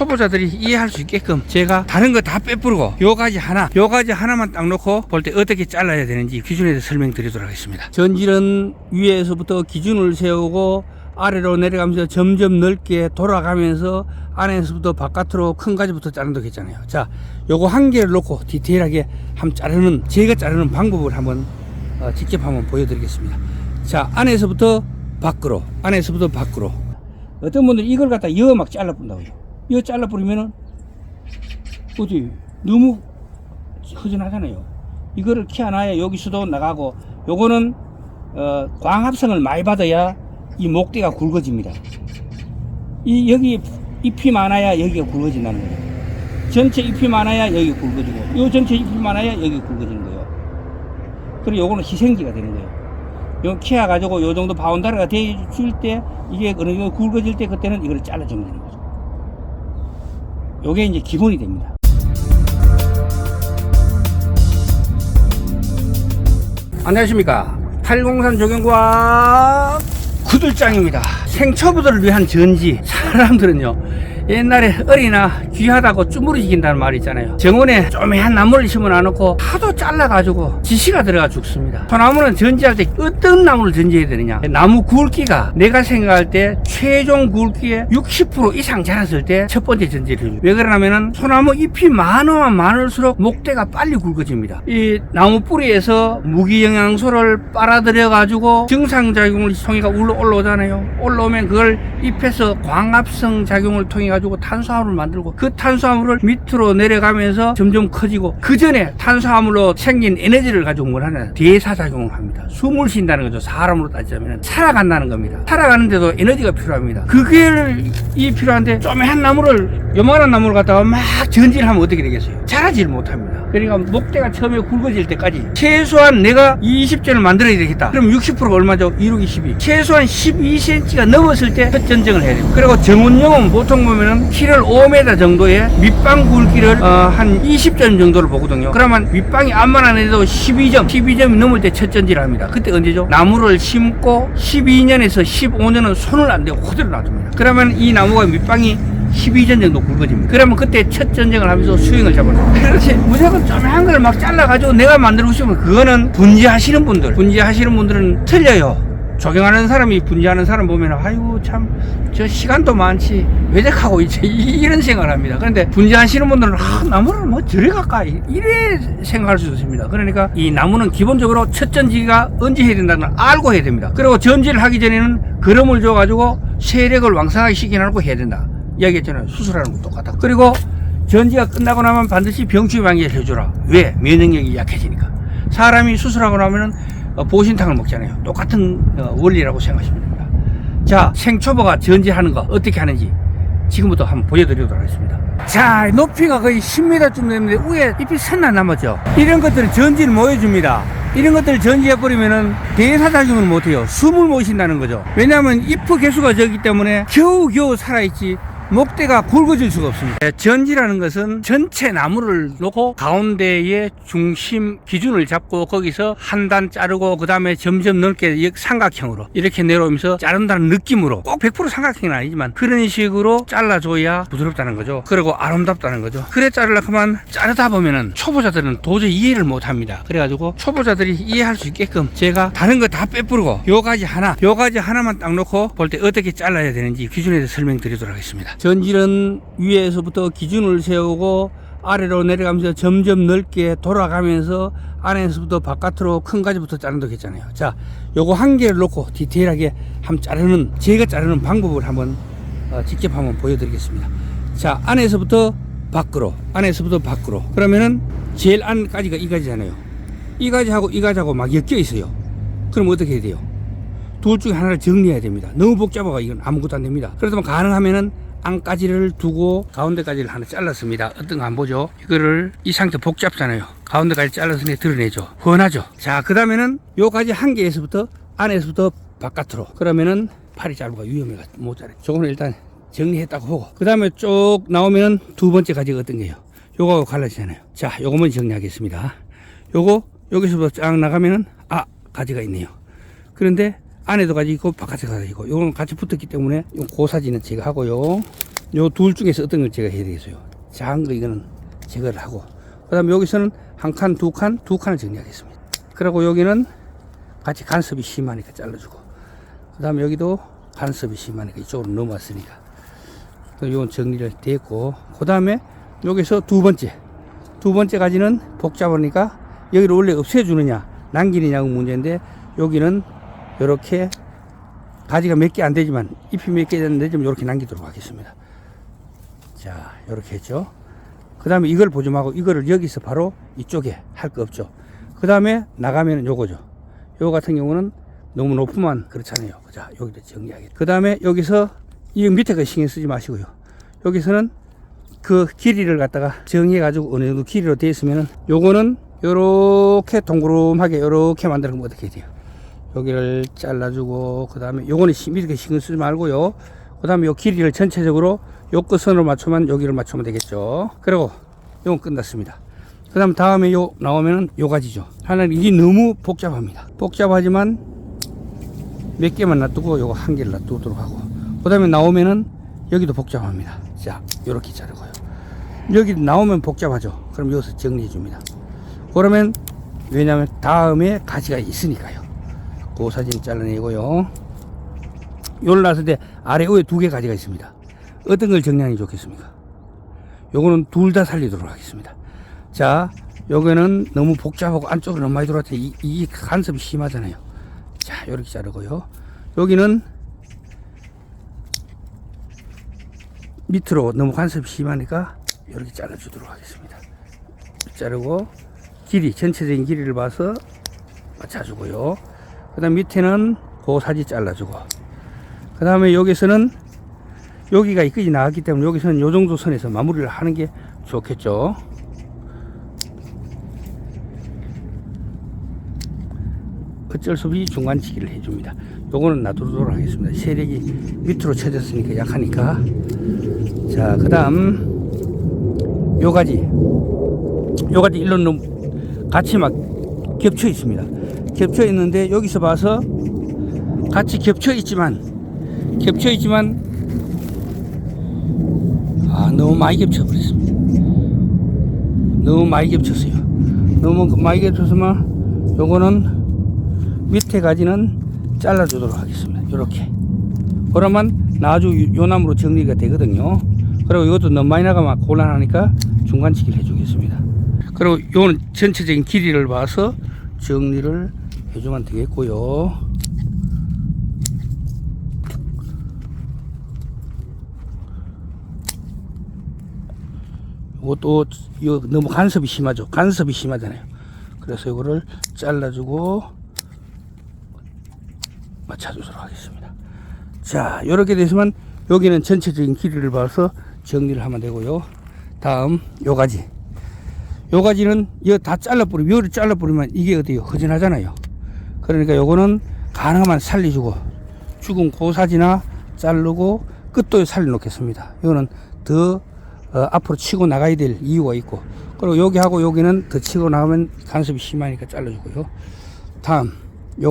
초보자들이 이해할 수 있게끔 제가 다른 거 다 빼부르고 요 가지 하나만 딱 놓고 볼 때 어떻게 잘라야 되는지 기준에 대해서 설명드리도록 하겠습니다. 전질은 위에서부터 기준을 세우고 아래로 내려가면서 점점 넓게 돌아가면서 안에서부터 바깥으로 큰 가지부터 자른다고 했잖아요. 자, 요거 한 개를 놓고 디테일하게 제가 자르는 방법을 한번 직접 한번 보여드리겠습니다. 자, 안에서부터 밖으로 어떤 분들은 이걸 갖다 이어 막 잘라본다고요. 이거 잘라버리면은 어디 너무 허전하잖아요. 이거를 키워놔야 여기서도 나가고, 요거는 광합성을 많이 받아야 이 목대가 굵어집니다. 여기 잎이 많아야 여기가 굵어진다는 거예요. 전체 잎이 많아야 여기 굵어지고, 요 전체 잎이 많아야 여기 굵어지는 거예요. 그리고 요거는 희생지가 되는 거예요. 요 키워가지고 요 정도 바운다리가 돼줄 때, 이게 어느 정도 굵어질 때 그때는 이걸 잘라주면 되는 거죠. 요게 이제 기본이 됩니다. 안녕하십니까. 803 조경과 구들장입니다. 생초보들을 위한 전지. 사람들은요, 옛날에 어리나 귀하다고 쭈무리진다는 말이 있잖아요. 정원에 조그매한 나무를 심어놔놓고 하도 잘라가지고 지시가 들어가 죽습니다. 소나무는 전지할 때 어떤 나무를 전지해야 되느냐, 나무 굵기가 내가 생각할 때 최종 굵기의 60% 이상 자랐을 때 첫 번째 전지를 해요. 왜 그러냐면은 소나무 잎이 많으면 많을수록 목대가 빨리 굵어집니다. 이 나무 뿌리에서 무기영양소를 빨아들여가지고 정상작용을 통해가 올라오잖아요. 올라오면 그걸 잎에서 광합성 작용을 통해 가지고 탄수화물을 만들고, 그 탄수화물을 밑으로 내려가면서 점점 커지고, 그 전에 탄수화물로 생긴 에너지를 가지고 뭘 하냐, 대사작용을 합니다. 숨을 쉰다는 거죠. 사람으로 따지자면 살아간다는 겁니다. 살아가는데도 에너지가 필요합니다. 그게 필요한데 조그매한 나무를, 요만한 나무를 갖다가 막 전진하면 어떻게 되겠어요? 자라질 못합니다. 그러니까 목대가 처음에 굵어질 때까지 최소한 내가 20전을 만들어야 되겠다. 그럼 60%가 얼마죠? 1, 6, 12. 최소한 12cm가 넘었을 때 첫 전쟁을 해야 돼요. 그리고 정원용은 보통 보면은 키를 5m 정도의 밑방 굵기를 한 20전 정도를 보거든요. 그러면 밑방이 암만 안 해도 12점이 넘을 때 첫 전지를 합니다. 그때 언제죠? 나무를 심고 12년에서 15년은 손을 안 대고 그대로 놔둡니다. 그러면 이 나무가 밑방이 12전 정도 굵어집니다. 그러면 그때 첫 전쟁을 하면서 수익을 잡아요. 그렇지, 무조건 조그만 걸 막 잘라가지고 내가 만들고 싶으면 그거는 분지하시는 분들은 틀려요. 조경하는 사람이 분지하는 사람 보면 아이고 참 저 시간도 많지 왜 저하고 있지 이런 생각을 합니다. 그런데 분지하시는 분들은 나무를 뭐 저리 갈까 이래 생각할 수 있습니다. 그러니까 이 나무는 기본적으로 첫 전지가 언제 해야 된다는 걸 알고 해야 됩니다. 그리고 전지를 하기 전에는 거름을 줘가지고 세력을 왕성하게 시켜놓고 해야 된다 이야기했잖아요. 수술하는 것도 똑같다. 그리고 전지가 끝나고 나면 반드시 병충해 방지를 해주라. 왜? 면역력이 약해지니까. 사람이 수술하고 나면은 보신탕을 먹잖아요. 똑같은 원리라고 생각하시면 됩니다. 자, 생초보가 전지하는 거 어떻게 하는지 지금부터 한번 보여드리도록 하겠습니다. 자, 높이가 거의 10m쯤 되는데 위에 잎이 선나 남았죠. 이런 것들은 전지를 못 해줍니다. 이런 것들을 전지해버리면은 대사작용을 못해요. 숨을 못 쉰다는 거죠. 왜냐하면 잎의 개수가 적기 때문에 겨우겨우 살아있지 목대가 굵어질 수가 없습니다. 전지라는 것은 전체 나무를 놓고 가운데에 중심 기준을 잡고 거기서 한 단 자르고 그 다음에 점점 넓게 삼각형으로 이렇게 내려오면서 자른다는 느낌으로, 꼭 100% 삼각형은 아니지만 그런 식으로 잘라줘야 부드럽다는 거죠. 그리고 아름답다는 거죠. 그래 자르려고 하면 자르다 보면은 초보자들은 도저히 이해를 못합니다. 그래가지고 초보자들이 이해할 수 있게끔 제가 다른 거 다 빼부르고 요 가지 하나만 딱 놓고 볼 때 어떻게 잘라야 되는지 기준에 대해서 설명드리도록 하겠습니다. 전질은 위에서부터 기준을 세우고 아래로 내려가면서 점점 넓게 돌아가면서 안에서부터 바깥으로 큰 가지부터 자른다고 했잖아요. 자, 요거 한 개를 놓고 디테일하게 제가 자르는 방법을 한번 직접 한번 보여드리겠습니다. 자, 안에서부터 밖으로 그러면은 제일 안까지가 이 가지잖아요. 이 가지하고 막 엮여 있어요. 그럼 어떻게 해야 돼요? 둘 중에 하나를 정리해야 됩니다. 너무 복잡하고 이건 아무것도 안 됩니다. 그렇다면 가능하면은 안까지를 두고 가운데까지를 하나 잘랐습니다. 어떤 거 안 보죠? 이거를 이 상태 복잡잖아요. 가운데까지 잘라서 드러내죠. 훤하죠. 자, 그 다음에는 요 가지 한 개에서부터 안에서부터 바깥으로, 그러면은 팔이 짧아가 위험해가 못 자래. 저거는 일단 정리했다고 보고, 그 다음에 쭉 나오면 두 번째 가지가 어떤 게요? 요거 갈라지잖아요. 자, 요거 먼저 정리하겠습니다. 요거 여기서부터 쫙 나가면은 가지가 있네요. 그런데 안에도 가지 있고 바깥에 가지 있고, 요거는 같이 붙었기 때문에 그 사진은 제가 하고요. 요 둘 중에서 어떤 걸 제가 해야 되겠어요? 작은 거 이거는 제거를 하고, 그 다음에 여기서는 한 칸, 두 칸을 정리하겠습니다. 그리고 여기는 같이 간섭이 심하니까 잘라주고, 그 다음에 여기도 간섭이 심하니까 이쪽으로 넘어왔으니까 이건 정리를 됐고, 그 다음에 여기서 두 번째 가지는 복잡하니까 여기를 원래 없애주느냐 남기느냐가 문제인데, 여기는 이렇게 가지가 몇 개 안 되지만 잎이 몇 개 되는데 좀 이렇게 남기도록 하겠습니다. 자, 이렇게 했죠. 그 다음에 이걸 보존하고, 이거를 여기서 바로 이쪽에 할 거 없죠. 그 다음에 나가면 요거죠. 요거 같은 경우는 너무 높으면 그렇잖아요. 자, 여기도 정리하겠다. 그 다음에 여기서 이 밑에 거 신경 쓰지 마시고요. 여기서는 그 길이를 갖다가 정해 가지고 어느 정도 길이로 되어 있으면은, 요거는 요렇게 동그랗게 요렇게 만들면 어떻게 돼요? 여기를 잘라주고, 그 다음에 요거는 밑에 신경 쓰지 말고요. 그 다음에 요 길이를 전체적으로 요 끝선으로 맞추면 여기를 맞추면 되겠죠. 그리고 요건 끝났습니다. 그 다음에 요 나오면은 요 가지죠. 하나는 이게 너무 복잡합니다. 복잡하지만 몇 개만 놔두고 요거 한 개를 놔두도록 하고, 그 다음에 나오면은 여기도 복잡합니다. 자, 요렇게 자르고요. 여기 나오면 복잡하죠. 그럼 여기서 정리해 줍니다. 그러면, 왜냐면 다음에 가지가 있으니까요. 그 사진 잘라내고요. 요를 놨을 때 아래 위에 두 개 가지가 있습니다. 어떤 걸 정리하는 게 좋겠습니까? 요거는 둘 다 살리도록 하겠습니다. 자, 요거는 너무 복잡하고 안쪽으로 너무 많이 들어왔더니 이 간섭이 심하잖아요. 자, 요렇게 자르고요. 여기는 밑으로 너무 간섭이 심하니까 이렇게 잘라주도록 하겠습니다. 자르고, 길이, 전체적인 길이를 봐서 맞춰주고요. 그 다음 밑에는 고사지 잘라주고, 그 다음에 여기서는 여기가 이까지 나왔기 때문에 여기서는 요 정도 선에서 마무리를 하는 게 좋겠죠. 어쩔 수 없이 중간치기를 해줍니다. 요거는 놔두도록 하겠습니다. 세력이 밑으로 쳐졌으니까 약하니까. 자, 그 다음 요 가지 일로 같이 막 겹쳐 있습니다. 겹쳐 있는데 여기서 봐서 같이 겹쳐 있지만 너무 많이 겹쳐 버렸습니다. 너무 많이 겹쳤어요. 너무 많이 겹쳐서만 요거는 밑에 가지는 잘라주도록 하겠습니다. 이렇게. 그러면 나중에 요 나무로 정리가 되거든요. 그리고 이것도 너무 많이 나가면 곤란하니까 중간치기를 해주겠습니다. 그리고 요는 전체적인 길이를 봐서 정리를 해주면 되겠고요. 이것도 너무 간섭이 심하죠. 간섭이 심하잖아요. 그래서 이거를 잘라주고 맞춰주도록 하겠습니다. 자, 이렇게 됐으면 여기는 전체적인 길이를 봐서 정리를 하면 되고요. 다음 요 가지는 이거 다 잘라버리면, 요를 잘라버리면 이게 어때요? 허전하잖아요. 그러니까 요거는 가능하면 살려주고, 죽은 고사지나 자르고 끝도 살려놓겠습니다. 이거는 더 앞으로 치고 나가야 될 이유가 있고, 그리고 여기하고 여기는 더 치고 나가면 간섭이 심하니까 잘라주고요. 다음 요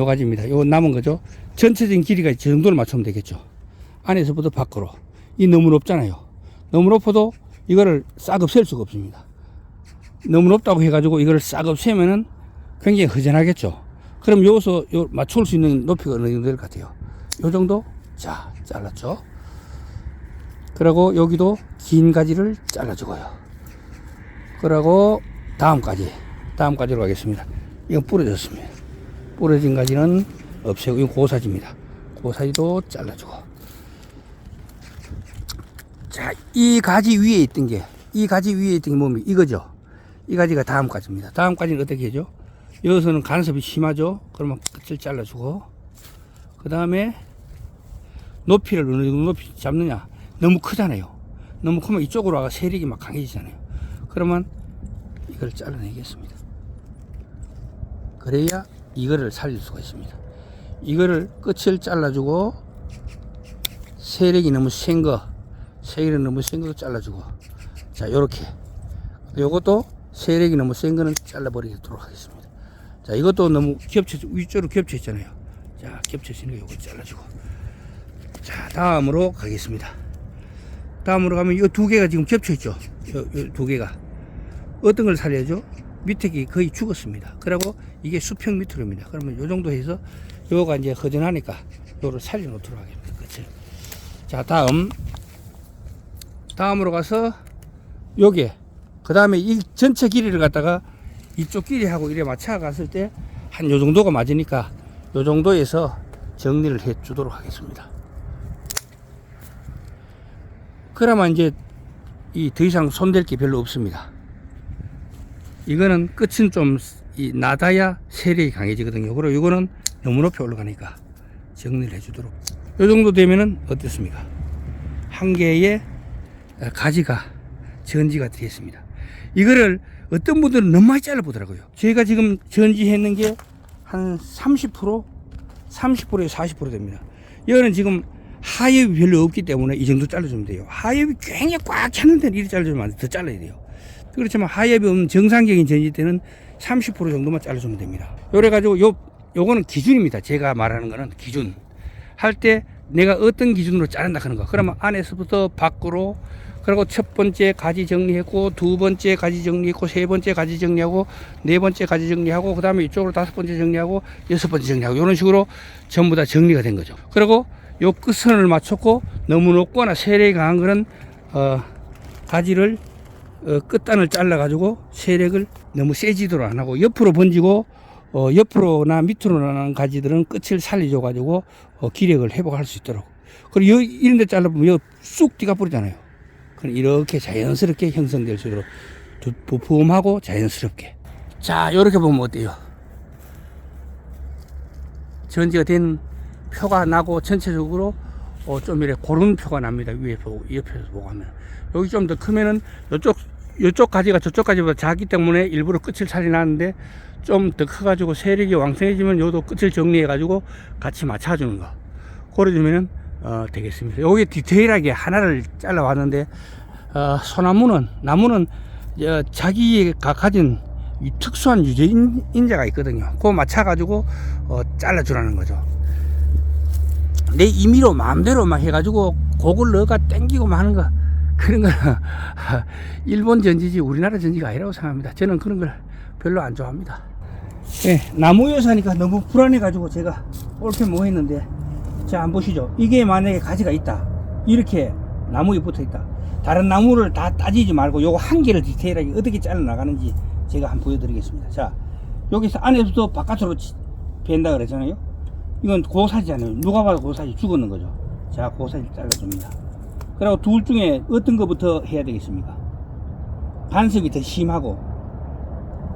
가지입니다. 요 남은 거죠. 전체적인 길이가 이 정도를 맞추면 되겠죠. 안에서부터 밖으로. 이 너무 높잖아요. 너무 높아도 이거를 싹 없앨 수가 없습니다. 너무 높다고 해가지고 이거를 싹 없애면은 굉장히 허전하겠죠. 그럼 여기서 맞출 수 있는 높이가 어느 정도 될 것 같아요? 요 정도? 자, 잘랐죠. 그리고 여기도 긴 가지를 잘라주고요. 그리고 다음 가지로 가겠습니다. 이건 부러졌습니다. 부러진 가지는 없애고, 이건 고사지입니다. 고사지도 잘라주고. 자, 이 가지 위에 있던 게 뭡니까? 이거죠. 이 가지가 다음 가지입니다. 다음 가지는 어떻게 하죠? 여기서는 간섭이 심하죠. 그러면 끝을 잘라주고, 그 다음에 높이를 어느 정도 높이 잡느냐. 너무 크잖아요. 너무 크면 이쪽으로 와가 세력이 막 강해지잖아요. 그러면 이걸 잘라내겠습니다. 그래야 이거를 살릴 수가 있습니다. 이거를 끝을 잘라주고, 세력이 너무 센 거 잘라주고, 자, 요렇게. 요것도 세력이 너무 센 거는 잘라버리도록 하겠습니다. 자, 이것도 너무 위쪽으로 겹쳐 있잖아요. 자, 겹쳐 있는 거 요거 잘라주고. 자, 다음으로 가겠습니다. 다음으로 가면 이 두 개가 지금 겹쳐 있죠. 이 두 개가 어떤 걸 살려줘? 밑에 게 거의 죽었습니다. 그리고 이게 수평 밑으로입니다. 그러면 요 정도 해서 요가 이제 허전하니까 요를 살려 놓도록 하겠습니다. 그렇죠? 자, 다음으로 가서 요게 그 다음에 이 전체 길이를 갖다가 이쪽 길이하고 이래 맞춰 갔을 때 한 요 정도가 맞으니까 요 정도에서 정리를 해 주도록 하겠습니다. 그러면 이제 이 더 이상 손댈 게 별로 없습니다. 이거는 끝은 좀 낮아야 세력이 강해지거든요. 그리고 이거는 너무 높이 올라가니까 정리를 해 주도록. 이 정도 되면은 어떻습니까? 한 개의 가지가 전지가 되겠습니다. 이거를 어떤 분들은 너무 많이 잘라 보더라고요. 제가 지금 전지했는 게 한 30%, 30%에서 40% 됩니다. 이거는 지금 하엽이 별로 없기 때문에 이 정도 잘라주면 돼요. 하엽이 굉장히 꽉 찼는 데는 이렇게 잘라주면 안 돼. 더 잘라야 돼요. 그렇지만 하엽이 없는 정상적인 전지 때는 30% 정도만 잘라주면 됩니다. 요래가지고 요거는 기준입니다. 제가 말하는 거는 기준. 할 때 내가 어떤 기준으로 자른다 하는 거. 그러면 안에서부터 밖으로, 그리고 첫 번째 가지 정리했고, 두 번째 가지 정리했고, 세 번째 가지 정리하고, 네 번째 가지 정리하고, 그 다음에 이쪽으로 다섯 번째 정리하고, 여섯 번째 정리하고, 이런 식으로 전부 다 정리가 된 거죠. 그리고 요 끝선을 맞췄고, 너무 높거나 세력이 강한 거는 가지를 끝단을 잘라 가지고 세력을 너무 세지도록 안 하고 옆으로 번지고, 옆으로나 밑으로 나는 가지들은 끝을 살려줘 가지고 기력을 회복할 수 있도록. 그리고 이런 데 잘라보면 쑥 뒤가 뿌리잖아요. 그럼 이렇게 자연스럽게 형성될 수 있도록 부품하고 자연스럽게. 자, 요렇게 보면 어때요? 전지가 된 표가 나고 전체적으로 좀 이렇게 고른 표가 납니다. 위에 보고 옆에서 보고 하면. 여기 좀 더 크면은 요쪽 가지가 저쪽 가지보다 작기 때문에 일부러 끝을 살려놨는데, 좀 더 커가지고 세력이 왕성해지면 요도 끝을 정리해가지고 같이 맞춰주는 거. 그래주면은 되겠습니다. 여기 디테일하게 하나를 잘라왔는데, 나무는 자기가 가진 이 특수한 유전인자가 있거든요. 그거 맞춰가지고 잘라주라는 거죠. 내 임의로 마음대로 막 해가지고 그걸 넣어가 땡기고 하는 거, 그런 거는 일본 전지지 우리나라 전지가 아니라고 생각합니다. 저는 그런 걸 별로 안 좋아합니다. 네, 나무에 사니까 너무 불안해가지고 제가 옳게 뭐 했는데, 자, 한번 보시죠. 이게 만약에 가지가 있다, 이렇게 나무에 붙어 있다. 다른 나무를 다 따지지 말고 요거 한 개를 디테일하게 어떻게 잘라 나가는지 제가 한번 보여드리겠습니다. 자, 여기서 안에서도 바깥으로 벤다 그랬잖아요. 이건 고사지잖아요. 누가 봐도 고사지 죽었는 거죠. 자, 고사지 잘라줍니다. 그리고 둘 중에 어떤 것부터 해야 되겠습니까? 간섭이 더 심하고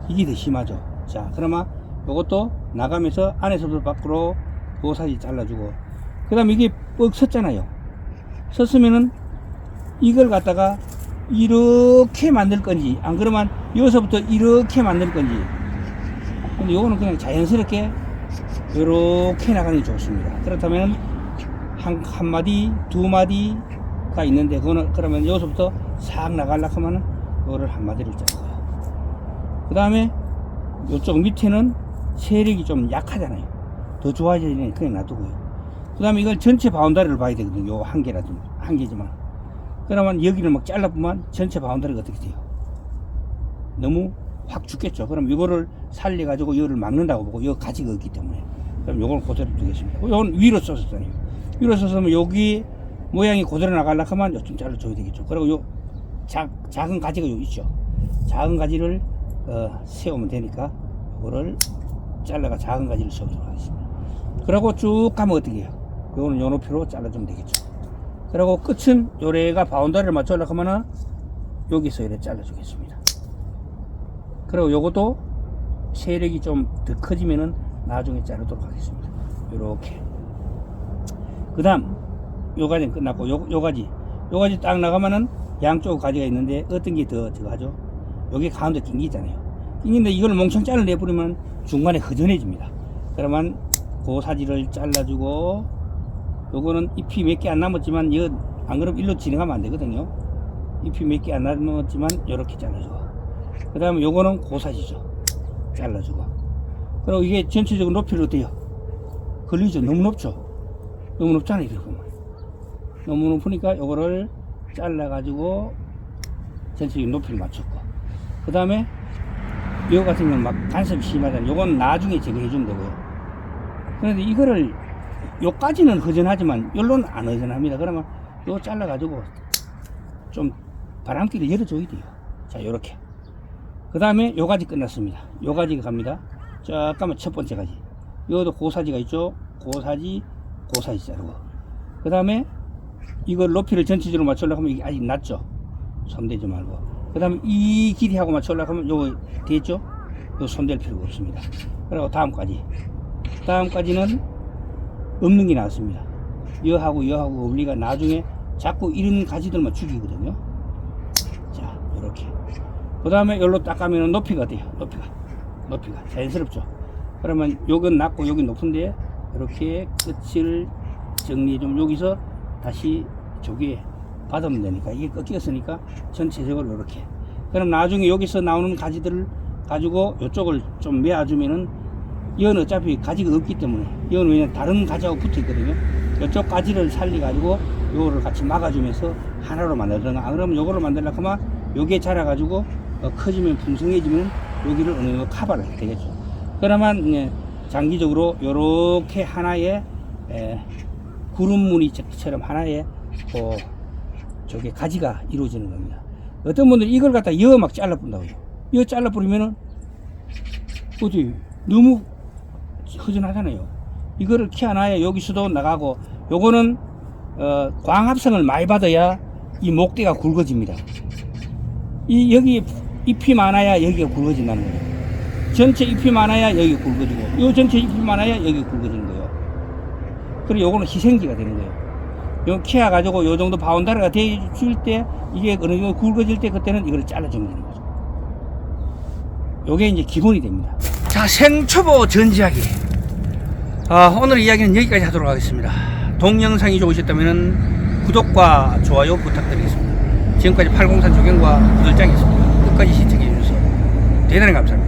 이게 더 심하죠. 자, 그러면 요것도 나가면서 안에서도 밖으로 고사지 잘라주고, 그 다음에 이게 뻑 섰잖아요. 섰으면은 이걸 갖다가 이렇게 만들 건지, 안 그러면 여기서부터 이렇게 만들 건지. 근데 요거는 그냥 자연스럽게 이렇게 나가는 게 좋습니다. 그렇다면 한 마디, 두 마디가 있는데, 그러면 여기서부터 싹 나가려고 하면은 요거를 한 마디를 잘라요. 그 다음에 요쪽 밑에는 세력이 좀 약하잖아요. 더 좋아지는 그냥 놔두고요. 그 다음에 이걸 전체 바운다리를 봐야 되거든요. 요 한 개지만. 그러면 여기를 막 잘라보면 전체 바운다리가 어떻게 돼요? 너무 확 죽겠죠. 그럼 이거를 살려가지고 이거를 막는다고 보고, 이거 가지가 없기 때문에. 그럼 요걸 그대로 두겠습니다. 요건 위로 썼었잖아요. 위로 썼으면 여기 모양이 그대로 나가려고 하면 요좀 잘라줘야 되겠죠. 그리고 요 작은 가지가 요 있죠. 작은 가지를 세우면 되니까 이거를 잘라가 작은 가지를 세우도록 하겠습니다. 그리고 쭉 가면 어떻게 해요? 요거는 요 높이로 잘라주면 되겠죠. 그리고 끝은 요래가 바운다리를 맞추려고 하면은 여기서 이렇게 잘라주겠습니다. 그리고 요것도 세력이 좀 더 커지면은 나중에 자르도록 하겠습니다. 요렇게. 그 다음 요 가지는 끝났고, 요 가지 딱 나가면은 양쪽 가지가 있는데 어떤 게 더 하죠? 여기 가운데 낑기잖아요. 낑긴데 이걸 몽창 잘라내버리면 중간에 허전해집니다. 그러면 그 사지를 잘라주고, 요거는 잎이 몇 개 안 남았지만 안 그러면 일로 진행하면 안 되거든요. 잎이 몇 개 안 남았지만 요렇게 잘라주고, 그 다음에 요거는 고사지죠. 잘라주고. 그리고 이게 전체적으로 높이를 어때요? 걸리죠? 너무 높죠? 너무 높잖아요. 이렇게 보면. 너무 높으니까 요거를 잘라 가지고 전체적인 높이를 맞췄고, 그 다음에 이거 같은 경우는 막 간섭이 심하다는 요건 나중에 제거해 주면 되고요. 그런데 이거를 요까지는 허전하지만 요로는 안 허전합니다. 그러면 요 잘라 가지고 좀 바람길을 열어줘야 돼요. 자, 요렇게. 그 다음에 요 가지 끝났습니다. 요 가지가 갑니다. 잠깐만, 첫 번째 가지. 요것도 고사지가 있죠. 고사지 자르고. 그 다음에 이걸 높이를 전체적으로 맞추려고 하면 이게 아직 낮죠. 손대지 말고. 그 다음에 이 길이하고 맞추려고 하면 요거 되겠죠. 요 손댈 필요가 없습니다. 그리고 다음까지는 없는 게 나왔습니다. 여하고 우리가 나중에 자꾸 이런 가지들만 죽이거든요. 자, 요렇게. 그 다음에 여기로 딱 가면 높이가 돼요. 높이가 자연스럽죠. 그러면 요건 낮고 여기 높은데 이렇게 끝을 정리해 좀 여기서 다시 저기에 받으면 되니까, 이게 꺾였으니까 전체적으로 이렇게. 그럼 나중에 여기서 나오는 가지들을 가지고 이쪽을 좀 메아주면은, 이건 어차피 가지가 없기 때문에, 이건 왜냐면 다른 가지하고 붙어 있거든요. 이쪽 가지를 살리 가지고 요거를 같이 막아주면서 하나로 만들던가, 안 그러면 요거를 만들려고 하면 요게 자라가지고 커지면 풍성해지면 여기를 어느 정도 커버를 해야 되겠죠. 그러면 이제 장기적으로 요렇게 하나의 구름무늬처럼 하나의 저게 가지가 이루어지는 겁니다. 어떤 분들은 이걸 갖다 이어 막 잘라 뿌린다고요. 이어 잘라 뿌리면은 어디 너무 허전하잖아요. 이거를 키 하나에 여기서도 나가고, 요거는 광합성을 많이 받아야 이 목대가 굵어집니다. 이 여기 잎이 많아야 여기가 굵어진다는 거예요. 전체 잎이 많아야 여기가 굵어지고, 요 전체 잎이 많아야 여기가 굵어지는 거예요. 그리고 요거는 희생지가 되는 거예요. 요 키워 가지고 요 정도 바운다리가 돼줄 때, 이게 어느 정도 굵어질 때 그때는 이걸 잘라주면 되는 거죠. 요게 이제 기본이 됩니다. 자, 생초보 전지하기. 오늘 이야기는 여기까지 하도록 하겠습니다. 동영상이 좋으셨다면 구독과 좋아요 부탁드리겠습니다. 지금까지 803 조경과 구들장이었습니다. 끝까지 시청해 주셔서 대단히 감사합니다.